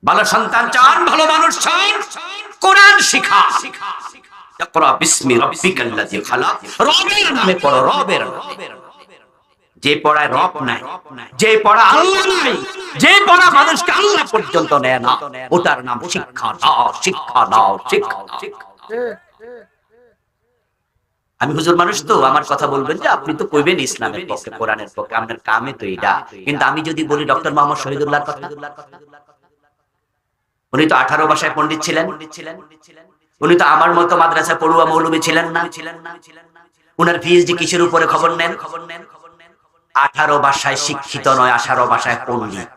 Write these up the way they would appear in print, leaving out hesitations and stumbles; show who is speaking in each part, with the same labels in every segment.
Speaker 1: ভালো সন্তান চান, ভালো মানুষ চান, কোরআন শিখা। ইকরা বিসমি রাব্বিকাল্লাযী খালাক, রবের নামে পড়ো, রবের নামে। যে পড়ায় রব নাই, যে পড়া আল্লাহ নাই, যে পড়া মানুষকে আল্লাহ পর্যন্ত নেয় না, ওটার নাম শিক্ষা দাও, শিক্ষা দাও, শিক্ষা দাও। আমি হুজুর মানুষ তো, আমার কথা বলবেন যে আপনি তো কইবেন ইসলামের পক্ষে, কোরআনের পক্ষে, আপনার কামে তো এটা। কিন্তু আমি যদি বলি ডক্টর মোহাম্মদ শহীদুল্লাহর কথা, উনি তো 18 ভাষায় পণ্ডিত ছিলেন। উনি তো আমার মতো মাদ্রাসা পড়ুয়া মৌলবী ছিলেন না। উনার পিএইচডি কিসের উপরে খবর নেন? 18 ভাষায় শিক্ষিত নয়, 18 ভাষায় পণ্ডিত।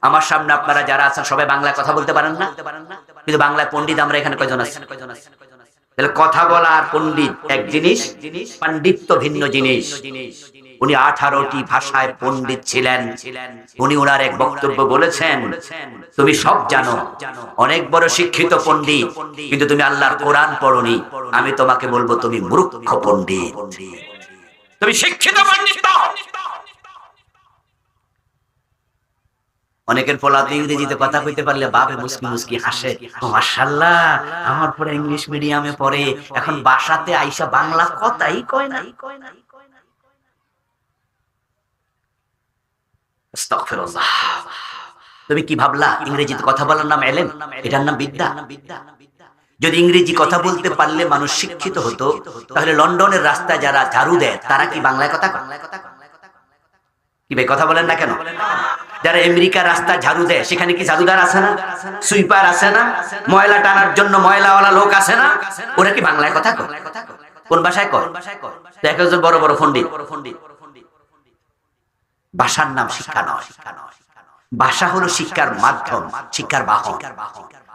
Speaker 1: আমার সামনে আপনারা যারা আছেন সবাই বাংলায় কথা বলতে পারেন না, কিন্তু বাংলায় পণ্ডিত আমরা এখানে কয়জন আছি? তাহলে কথা বলা আর পণ্ডিত এক জিনিস, পাণ্ডিত্য ভিন্ন জিনিস। উনি 18টি ভাষায় পণ্ডিত ছিলেন। উনি ওনার এক বক্তব্য বলেছেন, তুমি সব জানো, অনেক বড় শিক্ষিত পণ্ডিত, কিন্তু তুমি আল্লাহর কোরআন পড়োনি। আমি তোমাকে বলবো তুমি মূর্খ পণ্ডিত, তুমি শিক্ষিত পণ্ডিত নও। অনেকের পোলাতে ইংরেজিতে কথা কইতে পারলে বাবে মুস্কি মুস্কি হাসে, ও মাশাআল্লাহ, আমার পরে ইংলিশ মিডিয়ামে পড়ে, এখন বাসাতে আইসা বাংলা কথাই কয় না। আস্তাগফিরুল্লাহ। তুমি কি ভাবলা ইংরেজিতে কথা বলার নাম এলেম? এটার নাম বিদ্যা। যদি ইংরেজি কথা বলতে পারলে মানুষ শিক্ষিত হতো, তাহলে লন্ডনের রাস্তায় যারা ঝাড়ু দেয় তারা কি বাংলায় কথা কয়? কি ভাই কথা বলেন না কেন? যারা আমেরিকার রাস্তা ঝাড়ু দেয় সেখানে কি ঝাড়ুদার আছে না, সুইপার আছে না, ময়লা টানার জন্য ময়লাওয়ালা লোক আছে না? ওরা কি বাংলায় কথা কয়? কোন ভাষায় কয়? দেখো যে বড় বড় পণ্ডিত। ভাষার নাম শিক্ষা নয়, ভাষা হলো শিক্ষার মাধ্যম, শিক্ষার বাহন।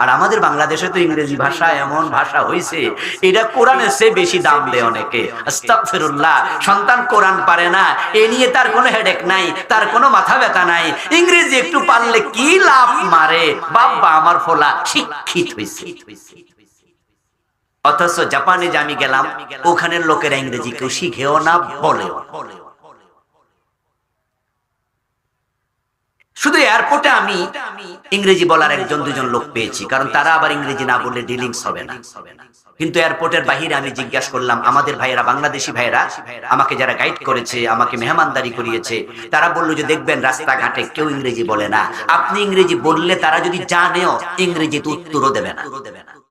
Speaker 1: আর আমাদের বাংলাদেশে তো ইংরেজি ভাষা এমন ভাষা হয়েছে, এটা কোরআনের চেয়ে বেশি দাম দেয় অনেকে। আস্তাগফিরুল্লাহ। সন্তান কোরআন পারে না, এ নিয়ে তার কোনো হেডেক নাই, তার কোনো মাথা ব্যথা নাই। ইংরেজি একটু পারলে কি লাভ মারে, বাবা আমার ফোলা শিক্ষিত হয়েছে। অথচ জাপানে যে আমি গেলাম, ওখানের লোকেরা ইংরেজি কেউ শিখেও না, বলেও। শুধু এয়ারপোর্টে আমি ইংরেজি বলার একজন দুজন লোক পেয়েছি, কারণ তারা আবার ইংরেজি না বললে ডিলিংস হবে না। কিন্তু এয়ারপোর্টের বাহিরে আমি জিজ্ঞাসা করলাম, আমাদের ভাইয়েরা, বাংলাদেশি ভাইয়েরা আমাকে যারা গাইড করেছে, আমাকে মেহমানদারি করিয়েছে, তারা বললো যে দেখবেন রাস্তাঘাটে কেউ ইংরেজি বলে না, আপনি ইংরেজি বললে তারা যদি জানেও ইংরেজিতে উত্তরও দেবে না।